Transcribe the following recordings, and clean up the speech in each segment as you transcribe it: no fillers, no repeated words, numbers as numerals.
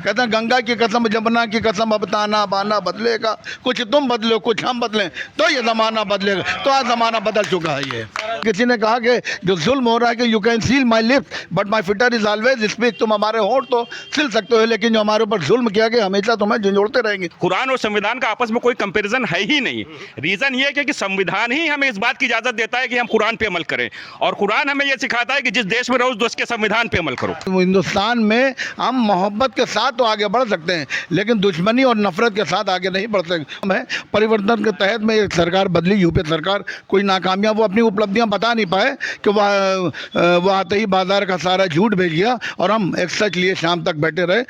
कहते हैं गंगा की कसम जमुना की कसम अब ताना बाना बदलेगा, कुछ तुम बदलो कुछ हम बदलें तो ये ज़माना बदलेगा। तो आज ज़माना बदल चुका है। ये किसी ने कहा कि जो जुल्म हो रहा है कि you can seal my lips but my fitter is always speak, तुम हमारे होंठ तो सिल सकते हो लेकिन जो हमारे ऊपर जुल्म किया गया हमेशा तुम्हें झंझोड़ते रहेंगे। कुरान और संविधान का आपस में कोई कंपैरिजन है ही नहीं। रीजन ये है कि संविधान ही हमें इस बात की इजाजत देता है कि हम कुरान पे अमल करें, और कुरान हमें यह सिखाता है कि जिस देश में रहो उस देश के संविधान पे अमल करो। हिंदुस्तान में हम मोहब्बत के साथ तो आगे बढ़ सकते हैं लेकिन दुश्मनी और नफरत के साथ आगे नहीं बढ़ सकते। मैं परिवर्तन के तहत में एक सरकार बदली, यूपी सरकार कोई नाकामयाब, वो अपनी उपलब्धियां बता नहीं पाए कि वह आते ही बाजार का सारा झूठ भेज गया और हम एक सच लिए शाम तक बैठे रहे।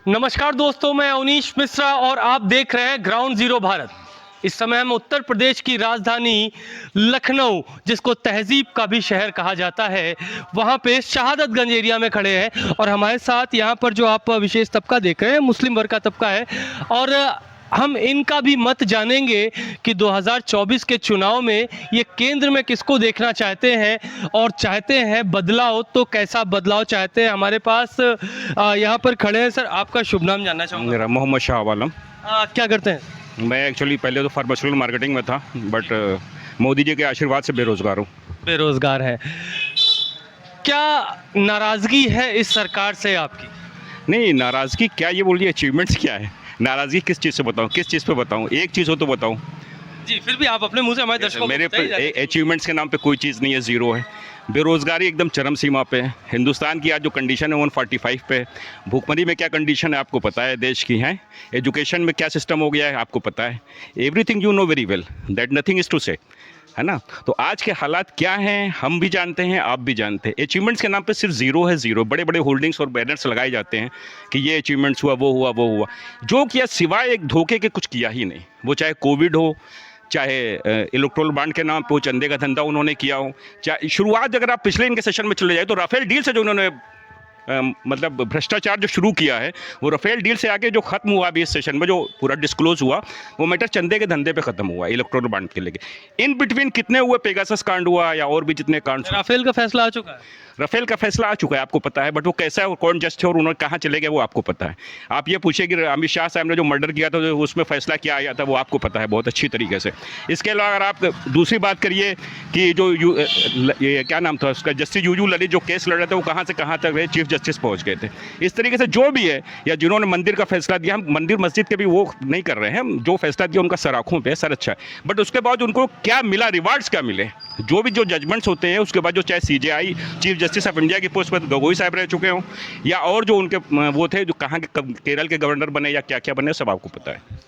नमस्कार दोस्तों, मैं अवनीश मिश्रा और आप देख रहे हैं ग्राउंड जीरो भारत। इस समय हम उत्तर प्रदेश की राजधानी लखनऊ, जिसको तहजीब का भी शहर कहा जाता है, वहाँ पे शहादतगंज एरिया में खड़े हैं और हमारे साथ यहाँ पर जो आप विशेष तबका देख रहे हैं मुस्लिम वर्ग का तबका है और हम इनका भी मत जानेंगे कि 2024 के चुनाव में ये केंद्र में किसको देखना चाहते हैं और चाहते हैं बदलाव तो कैसा बदलाव चाहते हैं। हमारे पास यहाँ पर खड़े हैं। सर, आपका शुभ नाम जानना चाहूँगा। मेरा मोहम्मद शाह आलम। क्या करते हैं? मैं एक्चुअली पहले तो फार्मास्यूटिकल मार्केटिंग में था, बट मोदी जी के आशीर्वाद से बेरोजगार हूँ। बेरोजगार है। क्या नाराज़गी है इस सरकार से आपकी? नहीं, नाराज़गी क्या, ये बोलिए अचीवमेंट्स क्या है। नाराज़गी किस चीज़ से बताऊँ, किस चीज़ पे बताऊँ? एक चीज़ हो तो बताऊँ जी, फिर भी आप अपने मुंह से हमारे दर्शकों मेरे अचीवमेंट्स के नाम पे कोई चीज़ नहीं है, ज़ीरो है। बेरोज़गारी एकदम चरम सीमा पे है। हिंदुस्तान की आज जो कंडीशन है 145 पे। भूखमरी में क्या कंडीशन है आपको पता है देश की, है एजुकेशन में क्या सिस्टम हो गया है आपको पता है। Everything you know very well, that nothing is to say, है ना। तो आज के हालात क्या हैं हम भी जानते हैं, आप भी जानते हैं। अचीवमेंट्स के नाम पे सिर्फ ज़ीरो है, ज़ीरो। बड़े बड़े होल्डिंग्स और बैनर्स लगाए जाते हैं कि ये अचीवमेंट्स हुआ, वो हुआ, वो हुआ। जो किया सिवाय एक धोखे के कुछ किया ही नहीं। वो चाहे कोविड हो, चाहे इलेक्ट्रोल बॉन्ड के नाम पे वो चंदे का धंधा उन्होंने किया हो, चाहे शुरुआत अगर आप पिछले इनके सेशन में चले जाए तो राफेल डील से जो उन्होंने मतलब भ्रष्टाचार जो शुरू किया है, वो राफेल डील से आके जो खत्म हुआ अभी इस सेशन में, जो पूरा डिस्क्लोज हुआ, वो मैटर चंदे के धंधे पे खत्म हुआ इलेक्ट्रोल बॉन्ड के लेके। इन बिटवीन कितने हुए, पेगासस कांड हुआ या और भी जितने कांड। राफेल का फैसला आ चुका है। राफेल का फैसला आ चुका है, आपको पता है, बट वो कैसा है और कौन जज थे और उन्होंने कहाँ चले गए वो आपको पता है। आप ये पूछिए कि अमित शाह साहब ने जो मर्डर किया था उसमें फैसला क्या आया था, वो आपको पता है बहुत अच्छी तरीके से। इसके अलावा अगर आप दूसरी बात करिए कि जो ये क्या नाम था उसका, जस्टिस यूयू ललित जो केस लड़ रहे थे वो कहाँ से कहाँ तक रहे, चीफ जस्टिस पहुँच गए थे। इस तरीके से जो भी है, या जिन्होंने मंदिर का फैसला दिया, हम मंदिर मस्जिद के भी वो नहीं कर रहे हैं, हम जो फैसला दिया उनका सर आँखों पे सर अच्छा है, बट उसके बाद उनको क्या मिला, रिवार्ड्स क्या मिले। जो भी जो जजमेंट्स होते हैं उसके बाद जो चाहे CJI chief justice of India की पोस्ट पर गगोई साहब रह चुके हों, या और जो उनके वो थे जो कहाँ के केरल के गवर्नर बने या क्या क्या बने, सब आपको पता है।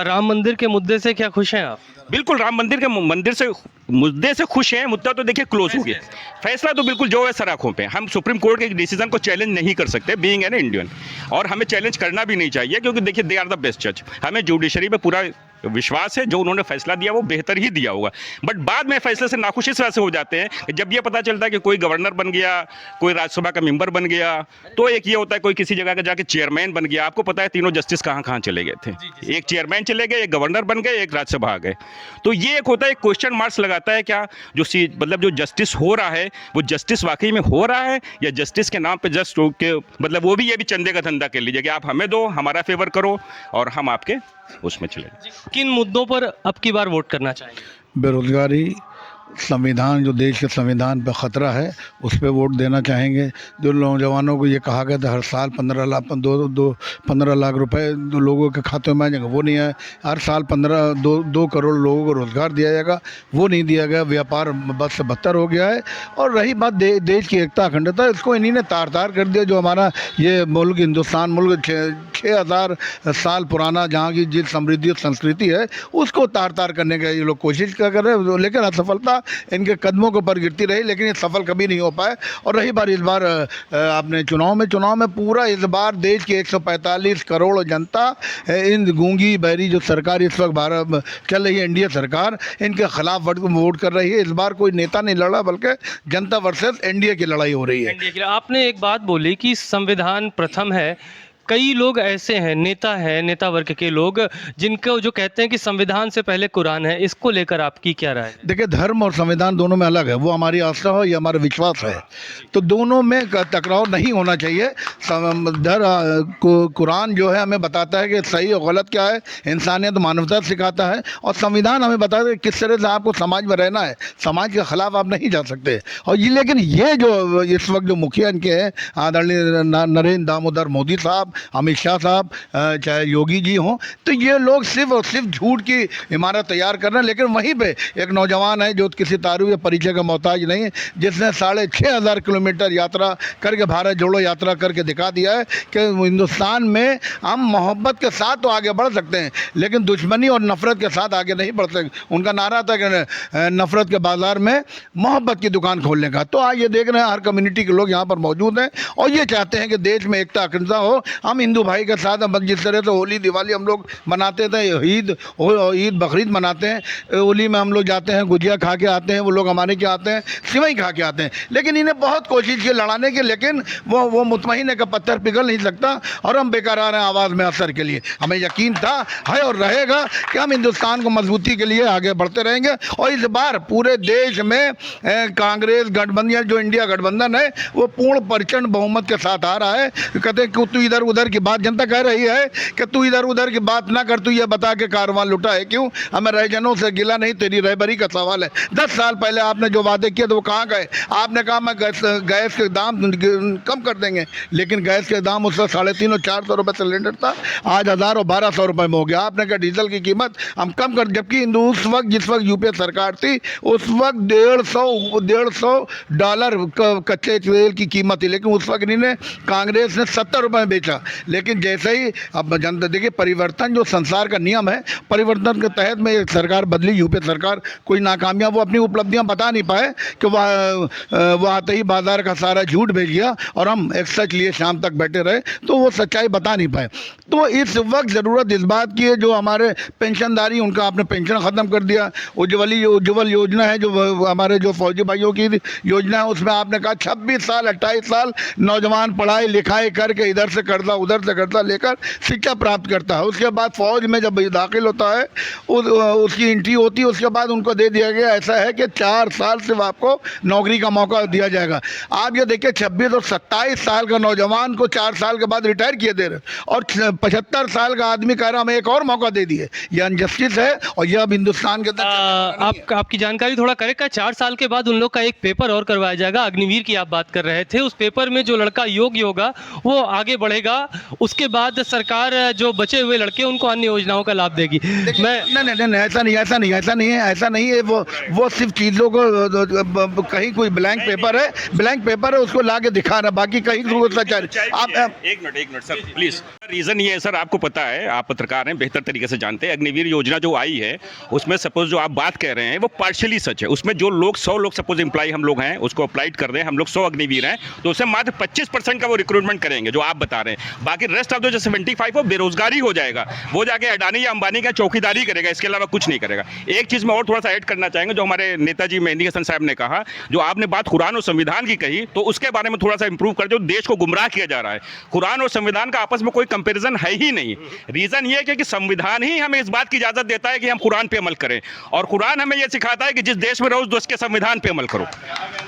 राम मंदिर के मुद्दे से क्या खुश हैं आप? बिल्कुल, राम मंदिर के मुद्दे से खुश हैं। मुद्दा तो देखिए क्लोज हो गया, फैसला तो बिल्कुल जो है सर आँखों पे। हम सुप्रीम कोर्ट के डिसीजन को चैलेंज नहीं कर सकते बीइंग एन इंडियन, और हमें चैलेंज करना भी नहीं चाहिए क्योंकि देखिए दे आर द बेस्ट जज। हमें जुडिशरी पे पूरा विश्वास है, जो उन्होंने फैसला दिया वो बेहतर ही दिया होगा। बट बाद में फैसले से नाखुश इस तरह से हो जाते हैं जब ये पता चलता है कि कोई गवर्नर बन गया, कोई राज्यसभा का मेंबर बन गया, तो एक ये होता है कोई किसी जगह का जाके चेयरमैन बन गया। आपको पता है तीनों जस्टिस कहाँ कहाँ चले गए थे, एक चेयरमैन चले गए, एक गवर्नर बन गए, एक राज्यसभा आ गए। तो ये एक होता है, क्वेश्चन मार्क्स लगाता है क्या जो मतलब जो जस्टिस हो रहा है वो जस्टिस वाकई में हो रहा है, या जस्टिस के नाम पे जस्ट के मतलब वो भी ये भी चंदे का धंधा कर लीजिए कि आप हमें दो, हमारा फेवर करो और हम आपके उसमें चले। किन मुद्दों पर अब की बार वोट करना चाहेंगे? बेरोजगारी, संविधान, जो देश के संविधान पर ख़तरा है उस पर वोट देना चाहेंगे। जो नौजवानों को ये कहा गया था हर साल 15 लाख रुपए जो लोगों के खाते में आ जाएंगे, वो नहीं है। हर साल 2 करोड़ लोगों को रोज़गार दिया जाएगा, वो नहीं दिया गया। व्यापार बद से बदतर हो गया है। और रही बात देश की एकता अखंडता, इसको इन्हीं ने तार तार कर दिया। जो हमारा ये मुल्क, हिंदुस्तान मुल्क 6000 साल पुराना, जहाँ की जिस समृद्धि और संस्कृति है, उसको तार तार करने का ये लोग कोशिश कर रहे हैं, लेकिन असफलता इनके कदमों के ऊपर गिरती रही, लेकिन ये सफल कभी नहीं हो पाए। और रही बार इस बार आपने चुनाव में पूरा इस बार देश की 145 करोड़ जनता, इन गूंगी बहरी जो सरकार इस वक्त भारत चल रही है, एनडीए सरकार, इनके खिलाफ वोट कर रही है। इस बार कोई नेता नहीं लड़ा, बल्कि जनता वर्सेस एनडीए की लड़ाई हो रही है। आपने एक बात बोली कि संविधान प्रथम है, कई लोग ऐसे हैं, नेता वर्ग के लोग, जिनको जो कहते हैं कि संविधान से पहले कुरान है। इसको लेकर आपकी क्या राय है? देखिए, धर्म और संविधान दोनों में अलग है। वो हमारी आस्था हो, ये हमारा विश्वास है, तो दोनों में टकराव नहीं होना चाहिए। कुरान जो है हमें बताता है कि सही और गलत क्या है, इंसानियत मानवता सिखाता है, और संविधान हमें बताता है कि किस तरह से आपको समाज में रहना है, समाज के खिलाफ आप नहीं जा सकते। और ये लेकिन ये जो इस वक्त जो मुखिया इनके हैं, आदरणीय नरेंद्र दामोदर मोदी साहब, अमित शाह साहब, चाहे योगी जी हों, तो ये लोग सिर्फ और सिर्फ झूठ की इमारत तैयार कर रहे हैं। लेकिन वहीं पे एक नौजवान है जो किसी तारीफ या परिचय का मोहताज नहीं है, जिसने 6,500 किलोमीटर यात्रा करके, भारत जोड़ो यात्रा करके दिखा दिया है कि हिंदुस्तान में हम मोहब्बत के साथ तो आगे बढ़ सकते हैं, लेकिन दुश्मनी और नफ़रत के साथ आगे नहीं बढ़ सकते। उनका नारा था कि नफ़रत के बाज़ार में मोहब्बत की दुकान खोलने का। तो आज ये देख रहे हैं हर कम्युनिटी के लोग यहाँ पर मौजूद हैं, और ये चाहते हैं कि देश में एकता अखंडता हो। हम हिंदू भाई के साथ जिस तरह से होली दिवाली हम लोग मनाते थे, ईद बकरीद मनाते हैं, होली में हम लोग जाते हैं, गुजिया खा के आते हैं, वो लोग हमारे क्या आते हैं, सिवई खा के आते हैं। लेकिन इन्हें बहुत कोशिश की लड़ाने की, लेकिन वो मुतमईन है कि पत्थर पिघल नहीं सकता, और हम बेकरार हैं आवाज़ में असर के लिए। हमें यकीन था, है और रहेगा कि हम हिंदुस्तान को मजबूती के लिए आगे बढ़ते रहेंगे। और इस बार पूरे देश में कांग्रेस गठबंधन, जो इंडिया गठबंधन है, वो पूर्ण प्रचंड बहुमत के साथ आ रहा है। कहते हैं कि तू इधर उधर की बात, जनता कह रही है कि तू इधर उधर की बात ना कर, तू ये बता के कारवां लुटा है क्यों। हमें रहजनों से गिला नहीं, तेरी रहबरी का सवाल है। 10 साल पहले आपने जो वादे किए थे वो कहाँ गए? आपने कहा मैं गैस के दाम कम कर देंगे, लेकिन गैस के दाम उस वक्त 350 और 400 रुपये सिलेंडर था, आज 1000 और 1200 रुपये में हो गया। आपने कहा डीजल की कीमत हम कम कर, जबकि उस वक्त जिस वक्त यूपीए सरकार थी, उस वक्त $150 कच्चे तेल की कीमत थी, लेकिन उस वक्त इन्हें कांग्रेस ने 70 रुपये में बेचा। लेकिन जैसे ही अब जनता देखिए, परिवर्तन जो संसार का नियम है, परिवर्तन के तहत में सरकार बदली, यूपीए सरकार कोई नाकामयाब, वो अपनी उपलब्धियां बता नहीं पाए कि वह आते ही बाजार का सारा झूठ भेज गया और हम एक सच लिए शाम तक बैठे रहे, तो वो सच्चाई बता नहीं पाए। तो इस वक्त ज़रूरत इस बात की है, जो हमारे पेंशनधारी, उनका आपने पेंशन ख़त्म कर दिया। उज्ज्वल योजना है, जो हमारे जो फौजी भाइयों की योजना है, उसमें आपने कहा 26 साल 28 साल नौजवान पढ़ाई लिखाई करके इधर से कर्जा उधर से कर्जा लेकर शिक्षा प्राप्त करता है। उसके बाद फौज में जब दाखिल होता है, उसकी एंट्री होती है, उसके बाद उनको दे दिया गया, ऐसा है कि 4 साल सिर्फ आपको नौकरी का मौका दिया जाएगा। आप ये देखिए, 26 और 27 साल का नौजवान को 4 साल के बाद रिटायर किए दे रहे, और 75 साल का आदमी कह रहा हमें एक और मौका दे दिए। यह अनजस्टिस है, और यह अब हिंदुस्तान के अंदर आपकी जानकारी थोड़ा करेक्ट है। 4 साल के बाद उन लोग का एक पेपर और करवाया जाएगा। अग्निवीर की आप बात कर रहे थे, उस पेपर में जो लड़का योग्य होगा वो आगे बढ़ेगा, उसके बाद सरकार जो बचे हुए लड़के उनको अन्य योजनाओं का लाभ देगी। नहीं, ऐसा नहीं है। वो सिर्फ चीज़ों को, कहीं कोई ब्लैंक पेपर है, उसको ला के दिखा रहा, बाकी कहीं आप एक मिनट सर प्लीज। रीज़न ये है सर, आपको पता है, आप पत्रकार हैं, बेहतर तरीके से जानते हैं, अग्निवीर योजना जो आई है, उसमें सपोज जो आप बात कह रहे हैं वो पार्शियली सच है। उसमें जो लोग 100 लोग सपोज एम्प्लॉय हम लोग हैं, उसको अप्लाइड कर रहे हैं, हम लोग 100 अग्निवीर हैं, तो उससे मात्र 25% का वो रिक्रूटमेंट करेंगे जो आप बता रहे हैं। बाकी रेस्ट ऑफ जो 75 वो बेरोजगारी हो जाएगा, वो जाके अडानी या अंबानी का चौकीदारी करेगा, इसके अलावा कुछ नहीं करेगा। एक चीज़ मैं और थोड़ा सा ऐड करना चाहेंगे, जो हमारे नेताजी मेहंदी हसन साहब ने कहा, जो आपने बात कुरान और संविधान की कही, तो उसके बारे में थोड़ा सा इंप्रूव कर, जो देश को गुमराह किया जा रहा है। कुरान और संविधान का आपस में कोई कंपैरिजन है ही नहीं। रीजन ये है कि संविधान ही हमें इस बात की इजाजत देता है कि हम कुरान पे अमल करें, और कुरान हमें यह सिखाता है कि जिस देश में रहो उस देश के संविधान पे अमल करो।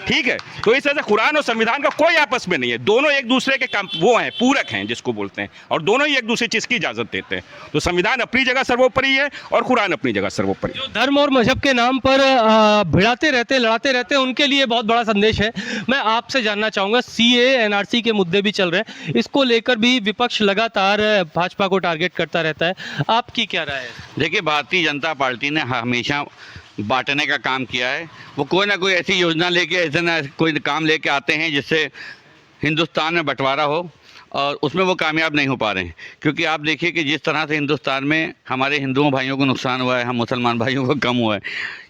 ठीक है, तो इस वजह से कुरान और संविधान का कोई आपस में नहीं है, दोनों एक दूसरे के वो हैं, पूरक हैं जिसको बोलते हैं, और दोनों ही एक दूसरे चीज की इजाजत देते हैं। तो संविधान अपनी जगह सर्वोपरि है और कुरान अपनी जगह सर्वोपरि। जो धर्म और मजहब के नाम पर भिड़ाते रहते, लड़ाते रहते, उनके लिए बहुत बड़ा संदेश है। मैं आपसे जानना चाहूंगा, सीए एनआरसी के मुद्दे भी चल रहे हैं, इसको लेकर भी विपक्ष लगातार भाजपा को टारगेट करता रहता है, आपकी क्या राय है? देखिए, भारतीय जनता पार्टी ने हमेशा बांटने का काम किया है। वो कोई ना कोई ऐसी योजना लेके, ऐसे ना कोई काम लेके आते हैं जिससे हिंदुस्तान में बंटवारा हो, और उसमें वो कामयाब नहीं हो पा रहे हैं। क्योंकि आप देखिए कि जिस तरह से हिंदुस्तान में हमारे हिंदुओं भाइयों को नुकसान हुआ है, हम मुसलमान भाइयों को कम हुआ है।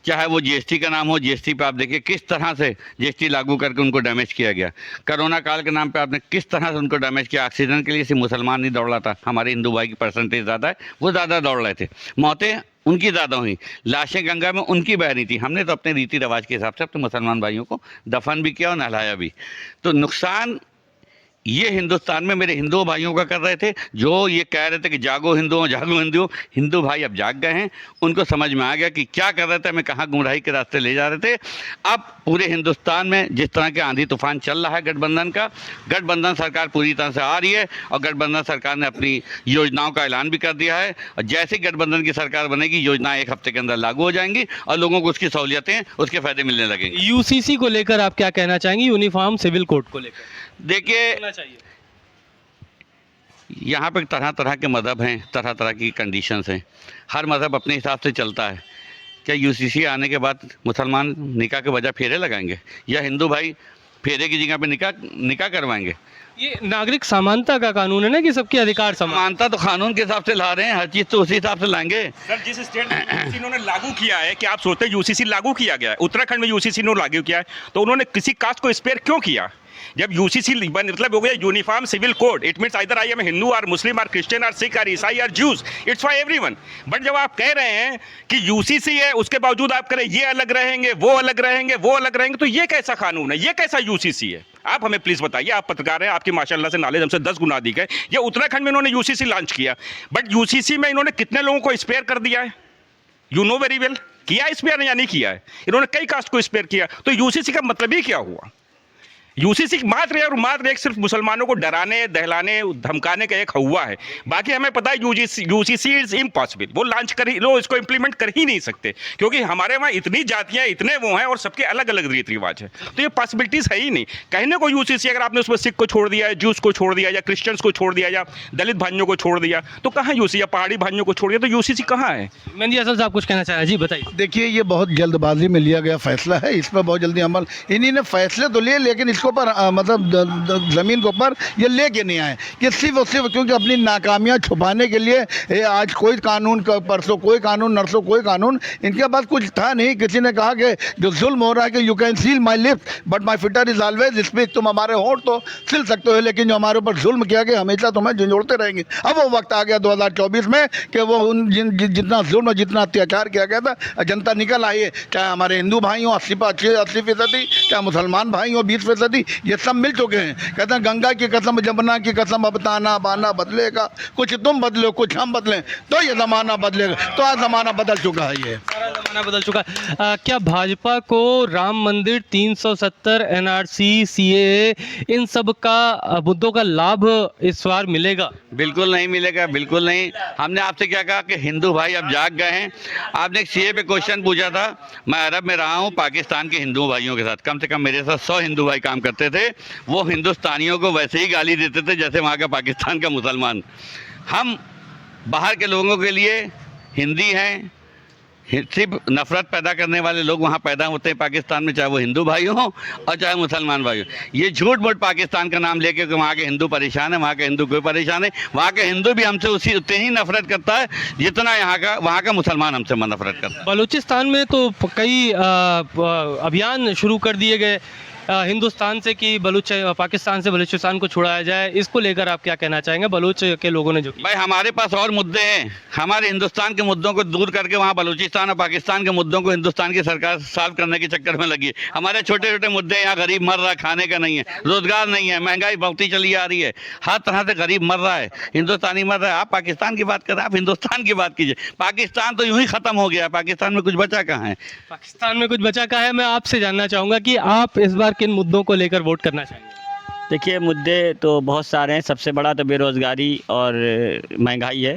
चाहे वो जीएसटी का नाम हो, जीएसटी पे आप देखिए किस तरह से जीएसटी लागू करके उनको डैमेज किया गया। कोरोना काल के नाम पे आपने किस तरह से उनको डैमेज किया। ऑक्सीजन के लिए सिर्फ मुसलमान नहीं दौड़ रहा था, हमारे हिंदू भाई की परसेंटेज ज़्यादा है, वो ज़्यादा दौड़ रहे थे। मौतें उनकी ज़्यादा हुई, लाशें गंगा में उनकी बह रही थी। हमने तो अपने रीति रिवाज के हिसाब से अपने मुसलमान भाइयों को दफन भी किया और नहलाया भी। तो नुकसान ये हिंदुस्तान में मेरे हिंदू भाइयों का कर रहे थे, जो ये कह रहे थे कि जागो हिंदुओं जागो हिंदुओं। हिंदू भाई अब जाग गए हैं, उनको समझ में आ गया कि क्या कर रहे थे, हमें कहाँ गुमराही के रास्ते ले जा रहे थे। अब पूरे हिंदुस्तान में जिस तरह के आंधी तूफान चल रहा है गठबंधन का, गठबंधन सरकार पूरी तरह से आ रही है और गठबंधन सरकार ने अपनी योजनाओं का ऐलान भी कर दिया है। और जैसे ही गठबंधन की सरकार बनेगी, योजनाएं 1 हफ्ते के अंदर लागू हो जाएंगी और लोगों को उसकी सहूलियतें, उसके फायदे मिलने लगेंगे। यूसीसी को लेकर आप क्या कहना चाहेंगे, यूनिफॉर्म सिविल कोड को लेकर? देखिए, होना चाहिए। यहाँ पे तरह तरह के मज़हब हैं, तरह तरह की कंडीशंस हैं, हर मज़हब अपने हिसाब से चलता है। क्या यूसीसी आने के बाद मुसलमान निकाह के बजाय फेरे लगाएंगे, या हिंदू भाई फेरे की जगह पे निकाह करवाएंगे? ये नागरिक समानता का कानून है ना, कि सबके अधिकार समान। समानता तो कानून के हिसाब से ला रहे हैं, हर चीज़ तो उसी हिसाब से लाएंगे। सर, जिस स्टेट में यूसीसी इन्होंने लागू किया है, कि आप सोचते हैं यूसीसी लागू किया गया है, उत्तराखंड में यूसीसी ने लागू किया है, तो उन्होंने किसी कास्ट को स्पेयर क्यों किया? जब यूसीसी मतलब हो गया uniform civil code, it means either I am Hindu और मुस्लिम और क्रिश्चियन और सिख और ईसाई और Jews, it's for everyone. But जब आप कह रहे हैं कि यूसीसी है, उसके बावजूद आप कह रहे हैं ये अलग रहेंगे, वो अलग रहेंगे, वो अलग रहेंगे, तो ये कैसा कानून है, ये कैसा यूसीसी है? आप हमें प्लीज बताइए, आप पत्रकार हैं, आपकी माशाल्लाह से नॉलेज हमसे 10 गुना अधिक है। ये उत्तराखंड में इन्होंने यूसीसी लॉन्च किया, बट यूसीसी में इन्होंने कितने लोगों को स्पेयर कर दिया है? यू नो वेरी वेल, किया स्पेयर या नहीं किया है? इन्होंने कई कास्ट को स्पेयर किया, तो यूसीसी का मतलब ही क्या हुआ? यूसीसी मात्र एक सिर्फ मुसलमानों को डराने, दहलाने, धमकाने का एक हुआ है। बाकी हमें पता है यूसीसी इज इम्पॉसिबल, वो लॉन्च कर ही लो, इसको इंप्लीमेंट कर ही नहीं सकते, क्योंकि हमारे वहाँ इतनी जातियाँ, इतने वो हैं और सबके अलग अलग रीति रिवाज है, तो ये पॉसिबिलिटीज है ही नहीं। कहने को यूसीसी, अगर आपने उसमें सिख को छोड़ दिया, जूस को छोड़ दिया, या क्रिश्चियंस को छोड़ दिया, या दलित भाइयों को छोड़ दिया, तो कहाँ यूसी, या पहाड़ी भाइयों को छोड़ दिया, तो यूसीसी कहाँ है? मेहंदी हसन साहब कुछ कहना चाह रहे हैं, जी बताइए। देखिए, ये बहुत जल्दबाजी में लिया गया फैसला है, इस पर बहुत जल्दी अमल, इन्हीं ने फैसले तो लिए, लेकिन इसके ऊपर मतलब ज़मीन के ऊपर ये लेके नहीं आए, कि सिर्फ और सिर्फ क्योंकि अपनी नाकामियाँ छुपाने के लिए ये आज कोई कानून का, परसों कोई कानून, नरसों कोई कानून, इनके पास कुछ था नहीं। किसी ने कहा कि जो जुल्म हो रहा है कि you can seal my lips but my fitter is always speak, तुम हमारे होंठ तो सिल सकते हो, लेकिन जो हमारे ऊपर जुल्म किया गया हमेशा तुम्हें झंझोड़ते रहेंगे। अब वो वक्त आ गया 2024 में कि वो जितना जुल्म, जितना अत्याचार किया गया था, जनता निकल आई है, चाहे हमारे हिंदू भाई हों 80%, चाहे मुसलमान भाई हों 20%, ये सब मिल चुके हैं। कहते हैं गंगा की कसम, जमुना की कसम, अब ताना बाना बदलेगा, कुछ तुम बदलो कुछ हम बदलें, तो ये ज़माना बदलेगा। तो आज ज़माना बदल चुका है, ये सारा ज़माना बदल चुका है। क्या भाजपा को राम मंदिर, 370, एनआरसी, सीएए, इन सब का मुद्दों का लाभ इस बार मिलेगा? बिल्कुल नहीं मिलेगा, बिल्कुल नहीं। हमने आपसे क्या कहा कि हिंदू भाई अब जाग गए हैं। आपने एक सीए पे क्वेश्चन पूछा था, मैं अरब में रहा हूँ पाकिस्तान के हिंदू भाइयों के साथ, कम से कम मेरे साथ 100 हिंदू भाई काम करते थे, वो हिंदुस्तानियों को वैसे ही गाली देते थे जैसे वहाँ का पाकिस्तान का मुसलमान। हम बाहर के लोगों के लिए हिंदी हैं, सिर्फ नफरत पैदा करने वाले लोग वहाँ पैदा होते हैं पाकिस्तान में, चाहे वो हिंदू भाई हों और चाहे मुसलमान भाई हों। ये झूठ मूठ पाकिस्तान का नाम लेके कि वहाँ के हिंदू परेशान है, वहाँ के हिंदू कोई परेशान है, वहाँ के हिंदू भी हमसे उतने ही नफरत करता है जितना वहाँ का मुसलमान हमसे नफरत करता है। बलूचिस्तान में तो कई अभियान शुरू कर दिए गए हिंदुस्तान से कि पाकिस्तान से बलूचिस्तान को छुड़ाया जाए, इसको लेकर आप क्या कहना चाहेंगे? बलूच के लोगों ने जो भाई, हमारे पास और मुद्दे हैं, हमारे हिंदुस्तान के मुद्दों को दूर करके वहाँ बलूचिस्तान और पाकिस्तान के मुद्दों को हिंदुस्तान की सरकार सॉल्व करने के चक्कर में लगी है। हमारे छोटे छोटे मुद्दे हैं, यहाँ गरीब मर रहा है, खाने का नहीं है, रोजगार नहीं है, महंगाई बढ़ती चली आ रही है, हर तरह से गरीब मर रहा है, हिंदुस्तानी मर रहा है। आप पाकिस्तान की बात कर रहे हैं, आप हिंदुस्तान की बात कीजिए। पाकिस्तान तो यूं ही खत्म हो गया है, पाकिस्तान में कुछ बचा कहाँ है? पाकिस्तान में कुछ बचा कहाँ है? मैं आपसे जानना चाहूँगा कि आप इस बार किन मुद्दों को लेकर वोट करना चाहेंगे? देखिए, मुद्दे तो बहुत सारे हैं। सबसे बड़ा तो बेरोज़गारी और महंगाई है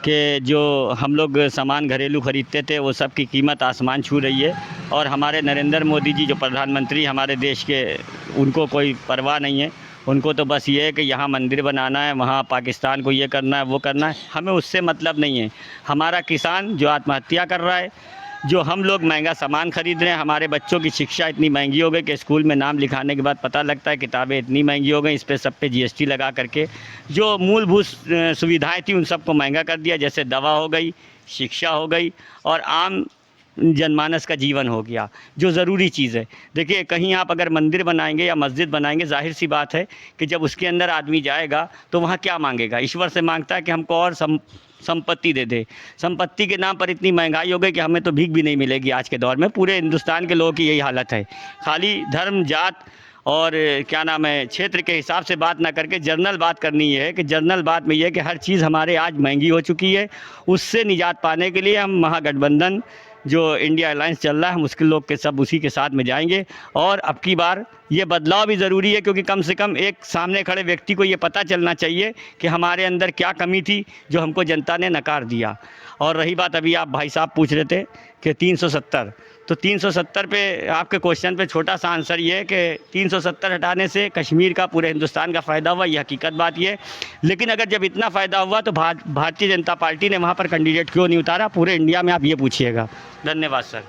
कि जो हम लोग सामान घरेलू ख़रीदते थे वो सब की कीमत आसमान छू रही है, और हमारे नरेंद्र मोदी जी जो प्रधानमंत्री हमारे देश के, उनको कोई परवाह नहीं है। उनको तो बस ये है कि यहाँ मंदिर बनाना है, वहाँ पाकिस्तान को ये करना है, वो करना है, हमें उससे मतलब नहीं है। हमारा किसान जो आत्महत्या कर रहा है, जो हम लोग महंगा सामान खरीद रहे हैं, हमारे बच्चों की शिक्षा इतनी महंगी हो गई कि स्कूल में नाम लिखाने के बाद पता लगता है किताबें इतनी महंगी हो गई, इस पे सब पे जीएसटी लगा करके जो मूलभूत सुविधाएं थी उन सबको महंगा कर दिया, जैसे दवा हो गई, शिक्षा हो गई, और आम जनमानस का जीवन हो गया, जो ज़रूरी चीज़ है। देखिए, कहीं आप अगर मंदिर बनाएंगे या मस्जिद बनाएंगे, जाहिर सी बात है कि जब उसके अंदर आदमी जाएगा तो वहाँ क्या मांगेगा? ईश्वर से मांगता है कि हमको और संपत्ति दे दे। संपत्ति के नाम पर इतनी महंगाई हो गई कि हमें तो भीख भी नहीं मिलेगी आज के दौर में। पूरे हिंदुस्तान के लोगों की यही हालत है। खाली धर्म, जात और क्या नाम है, क्षेत्र के हिसाब से बात ना करके जनरल बात करनी है कि जनरल बात में ये है कि हर चीज़ हमारे आज महंगी हो चुकी है। उससे निजात पाने के लिए हम महागठबंधन जो इंडिया अलायंस चल रहा है, हम उसके लोग के सब उसी के साथ में जाएंगे। और अब की बार ये बदलाव भी ज़रूरी है, क्योंकि कम से कम एक सामने खड़े व्यक्ति को ये पता चलना चाहिए कि हमारे अंदर क्या कमी थी जो हमको जनता ने नकार दिया। और रही बात, अभी आप भाई साहब पूछ रहे थे कि 370, तो 370 पे आपके क्वेश्चन पे छोटा सा आंसर ये है कि 370 हटाने से कश्मीर का, पूरे हिंदुस्तान का फ़ायदा हुआ, ये हकीकत बात ये है। लेकिन अगर जब इतना फ़ायदा हुआ तो भारतीय जनता पार्टी ने वहाँ पर कैंडिडेट क्यों नहीं उतारा, पूरे इंडिया में आप ये पूछिएगा। धन्यवाद सर।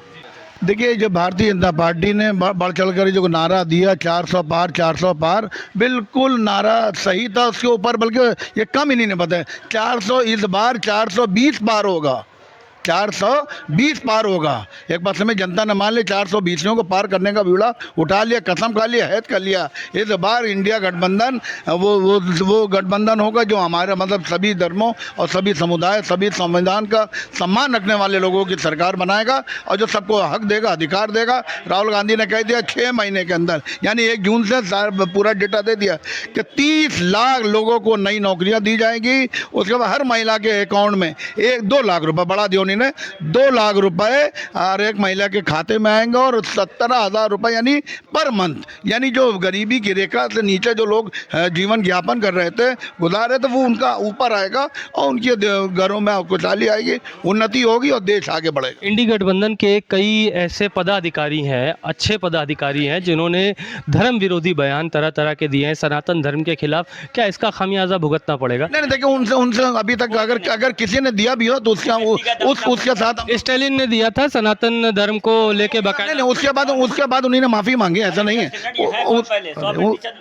देखिए, जो भारतीय जनता पार्टी ने बढ़ चढ़ कर जो नारा दिया 400 पार 400 पार, बिल्कुल नारा सही था। उसके ऊपर बल्कि ये कम ही नहीं बताया, 400 इस बार 420 पार होगा, 420 पार होगा। एक बार समय जनता ने मान लिया, 420 को पार करने का बीड़ा उठा लिया, कसम खा लिया, हैत कर लिया। इस बार इंडिया गठबंधन वो गठबंधन होगा जो हमारे मतलब सभी धर्मों और सभी समुदाय, सभी संविधान का सम्मान रखने वाले लोगों की सरकार बनाएगा और जो सबको हक देगा, अधिकार देगा। राहुल गांधी ने कह दिया 6 महीने के अंदर, यानी 1 जून से पूरा डेटा दे दिया कि 30 लाख लोगों को नई नौकरियाँ दी जाएंगी। उसके बाद हर महिला के अकाउंट में 1-2 लाख रुपये बढ़ा दिया ने 2 लाख रुपए हर एक महिला के खाते में आएंगे और 17,000 रुपये यानी पर मंथ, यानी जो गरीबी की रेखा से नीचे जो लोग जीवन यापन कर रहे थे, गुजार रहे थे, वो उनका ऊपर आएगा और उनके घरों में खुशहाली आएगी, उन्नति होगी और देश आगे बढ़ेगा। इंडी गठबंधन के कई ऐसे पदाधिकारी हैं, अच्छे पदाधिकारी हैं, जिन्होंने धर्म विरोधी बयान तरह तरह के दिए हैं सनातन धर्म के खिलाफ। क्या इसका खामियाजा भुगतना पड़ेगा? नहीं, देखिए, उनसे अभी तक अगर किसी ने दिया भी हो तो उसके साथ स्टालिन ने दिया था सनातन धर्म को लेके बकाया। नहीं, उसके बाद उन्हीं ने माफ़ी मांगी, ऐसा नहीं है।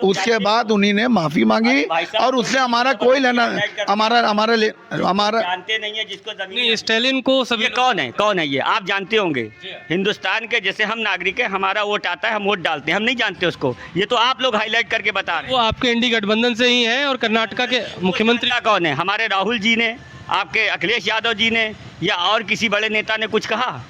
उसके बाद उन्हीं ने माफ़ी मांगी और उससे हमारा कोई लेना, हमारा जानते नहीं है जिसको नहीं, स्टालिन को सभी कौन है ये आप जानते होंगे। हिंदुस्तान के जैसे हम नागरिक हैं, हमारा वोट आता है, हम वोट डालते हैं, हम नहीं जानते उसको। ये तो आप लोग हाईलाइट करके बता रहे हैं। वो आपके इंडी गठबंधन से ही हैं और कर्नाटका के मुख्यमंत्री कौन है? हमारे राहुल जी ने, आपके अखिलेश यादव जी ने, या और किसी बड़े नेता ने कुछ कहा?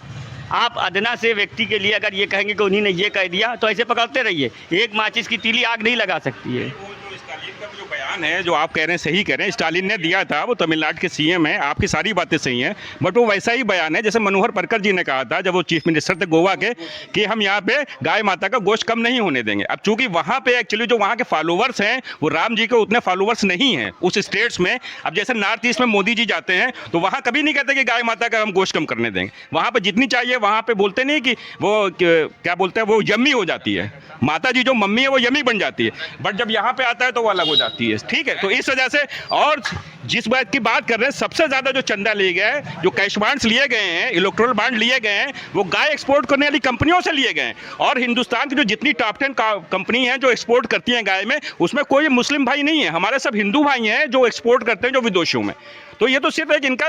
आप अदना से व्यक्ति के लिए अगर ये कहेंगे कि उन्हीं ने ये कह दिया तो ऐसे पकड़ते रहिए। एक माचिस की तीली आग नहीं लगा सकती है। स्टालिन का जो बयान है, जो आप कह रहे हैं सही कह रहे हैं, स्टालिन ने दिया था, वो तमिलनाडु के सीएम है, आपकी सारी बातें सही हैं, बट वो वैसा ही बयान है जैसे मनोहर पर्रिकर जी ने कहा था जब वो चीफ मिनिस्टर थे गोवा के, कि हम यहाँ पे गाय माता का गोश्त कम नहीं होने देंगे। अब चूंकि वहाँ पे एक्चुअली जो वहाँ के फॉलोवर्स हैं वो राम जी के उतने फॉलोवर्स नहीं हैं उस स्टेट्स में। अब जैसे नॉर्थ ईस्ट में मोदी जी जाते हैं तो वहाँ कभी नहीं कहते कि गाय माता का हम गोश्त कम करने देंगे, वहाँ पे जितनी चाहिए वहाँ पे बोलते नहीं कि वो क्या बोलते हैं, वो यम्मी हो जाती है, माता जी जो मम्मी है वो यम्मी बन जाती है, बट जब यहाँ पे आता है तो वो अलग हो जाती है। ठीक है, तो इस वजह से, और जिस बात की बात कर रहे हैं, सबसे ज़्यादा जो चंदा लिए गए, जो कैश बांड्स लिए गए हैं, इलेक्ट्रल बांड लिए गए हैं, वो गाय एक्सपोर्ट करने वाली कंपनियों से लिए गए हैं। और हिंदुस्तान की जो जितनी टॉप 10 कंपनी हैं जो एक्सपोर्ट करती हैं गाय में, उसमें कोई मुस्लिम भाई नहीं है, हमारे सब हिंदू भाई हैं जो एक्सपोर्ट करते हैं जो विदेशों में। तो ये तो सिर्फ एक इनका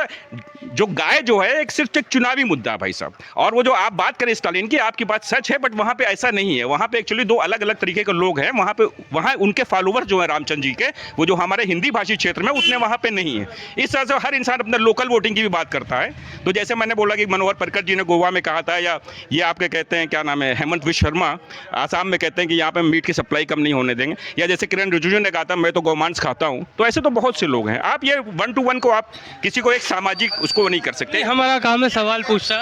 जो गाय जो है एक सिर्फ एक चुनावी मुद्दा भाई साहब। और वो जो आप बात करें स्टालिन की, आपकी बात सच है, बट वहाँ पे ऐसा नहीं है। वहाँ पे एक्चुअली 2 अलग अलग तरीके के लोग हैं वहाँ पे। वहाँ उनके फॉलोवर जो है रामचंद्र जी के, वो जो हमारे हिंदी भाषी क्षेत्र में, उतने वहाँ पे नहीं है। इस तरह से हर इंसान अपने लोकल वोटिंग की भी बात करता है। तो जैसे मैंने बोला कि मनोहर पर्रिकर जी ने गोवा में कहा था, या ये आपके कहते हैं क्या नाम है, हेमंत विश्व शर्मा आसाम में कहते हैं कि यहाँ पे मीट की सप्लाई कम नहीं होने देंगे, या जैसे किरण रिजिजू ने कहा था मैं तो गौमांस खाता हूँ। तो ऐसे तो बहुत से लोग हैं। आप ये 1 to 1 को आप किसी को एक सामाजिक उसको नहीं कर सकते। हमारा काम है सवाल पूछना।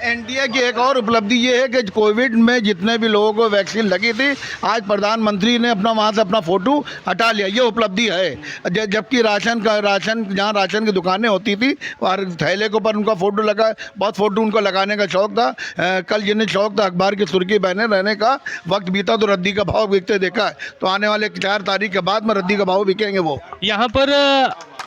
एनडीए की एक और उपलब्धि ये है कि कोविड में जितने भी लोगों को वैक्सीन लगी थी, आज प्रधानमंत्री ने वहाँ से अपना फोटो हटा लिया, ये उपलब्धि है। जबकि जहाँ राशन की दुकानें होती थी, और थैले के ऊपर उनका फोटो लगा, बहुत फोटो उनको लगाने का शौक था। कल जिन्हें शौक था अखबार की सुर्खी बने रहने का, वक्त बीता तो रद्दी का भाव बिकते देखा है। तो आने वाले 4 तारीख के बाद में रद्दी का भाव बिकेंगे। वो यहाँ पर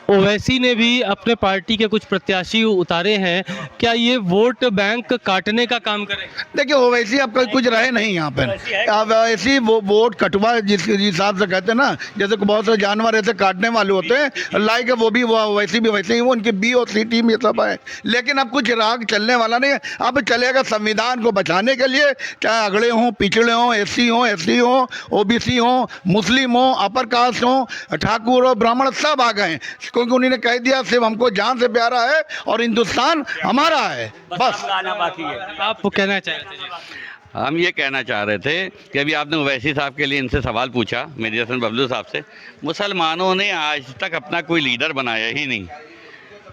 ओवैसी ने भी अपने पार्टी के कुछ प्रत्याशी उतारे हैं, क्या ये वोट बैंक काटने का काम करेगा? देखिए, ओवैसी अब कुछ रहे नहीं यहाँ पर। अब ऐसी वो वोट कटवा जिस हिसाब से कहते हैं ना, जैसे बहुत से जानवर ऐसे काटने वाले होते हैं, लाइक वो भी वैसे ही वो उनकी बी और सी टीम ये सब है। लेकिन अब कुछ राग चलने वाला नहीं है। अब चलेगा संविधान को बचाने के लिए, चाहे अगड़े हों, पिछड़े हों, एससी हों, ओबीसी हों, मुस्लिम हों, अपर कास्ट हों, ठाकुर हो, ब्राह्मण, सब आ गए, क्योंकि उन्होंने कह दिया सिर्फ हमको जान से प्यारा है और हिंदुस्तान हमारा है, बस। गाना बाकी है। आप कहना चाहते हैं? हम ये कहना चाह रहे थे कि अभी आपने ओवैसी साहब के लिए इनसे सवाल पूछा, मेजर हसन बबलू साहब से। मुसलमानों ने आज तक अपना कोई लीडर बनाया ही नहीं।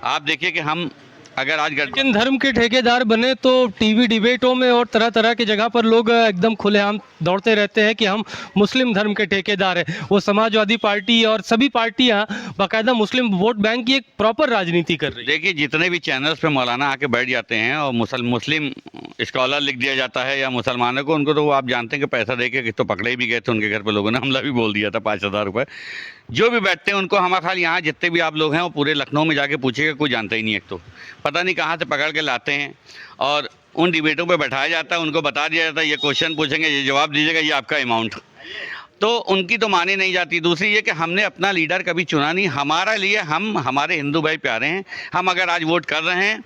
आप देखिए कि हम अगर आज लेकिन धर्म के ठेकेदार बने तो टीवी डिबेटों में और तरह तरह की जगह पर लोग एकदम खुलेआम दौड़ते रहते हैं कि हम मुस्लिम धर्म के ठेकेदार हैं। वो समाजवादी पार्टी और सभी पार्टियां बाकायदा मुस्लिम वोट बैंक की एक प्रॉपर राजनीति कर रही है। देखिए, जितने भी चैनल्स पे मौलाना आके बैठ जाते हैं और मुस्लिम स्कॉलर लिख दिया जाता है या मुसलमानों को, उनको तो वो आप जानते हैं कि पैसा दे के तो पकड़े भी गए थे, उनके घर पे लोगों ने हमला भी बोल दिया था 5,000 रुपये। जो भी बैठते हैं उनको हमारे ख्याल यहाँ जितने भी आप लोग हैं वो पूरे लखनऊ में जाके पूछिएगा, कोई जानता ही नहीं। एक तो पता नहीं कहाँ से पकड़ के लाते हैं और उन डिबेटों पे बैठाया जाता है, उनको बता दिया जाता है ये क्वेश्चन पूछेंगे, ये जवाब दीजिएगा, ये आपका अमाउंट। तो उनकी तो मानी नहीं जाती। दूसरी ये कि हमने अपना लीडर कभी चुना नहीं। हमारे लिए हमारे हिंदू भाई प्यारे हैं। हम अगर आज वोट कर रहे हैं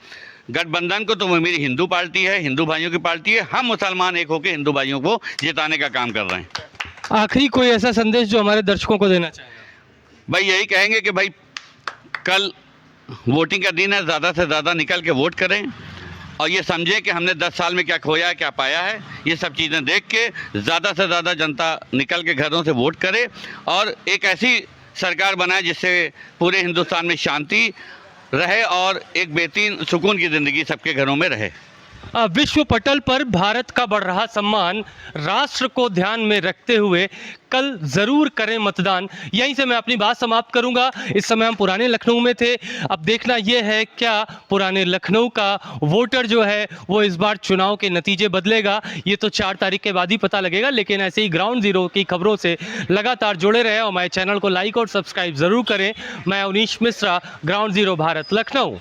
गठबंधन को तो वो मेरी हिंदू पार्टी है, हिंदू भाइयों की पार्टी है। हम मुसलमान एक होकर हिंदू भाइयों को जिताने का काम कर रहे हैं। आखिरी कोई ऐसा संदेश जो हमारे दर्शकों को देना चाहेंगे? भाई यही कहेंगे कि भाई कल वोटिंग का दिन है, ज़्यादा से ज़्यादा निकल के वोट करें और ये समझें कि हमने 10 साल में क्या खोया है, क्या पाया है। ये सब चीज़ें देख के ज़्यादा से ज़्यादा जनता निकल के घरों से वोट करे और एक ऐसी सरकार बनाए जिससे पूरे हिंदुस्तान में शांति रहे और एक बेहतरीन सुकून की ज़िंदगी सबके घरों में रहे। विश्व पटल पर भारत का बढ़ रहा सम्मान, राष्ट्र को ध्यान में रखते हुए कल जरूर करें मतदान। यहीं से मैं अपनी बात समाप्त करूंगा। इस समय हम पुराने लखनऊ में थे। अब देखना यह है क्या पुराने लखनऊ का वोटर जो है वो इस बार चुनाव के नतीजे बदलेगा। ये तो 4 तारीख के बाद ही पता लगेगा। लेकिन ऐसे ही ग्राउंड जीरो की खबरों से लगातार जुड़े रहे और हमारे चैनल को लाइक और सब्सक्राइब जरूर करें। मैं अवनीश मिश्रा, ग्राउंड जीरो भारत, लखनऊ।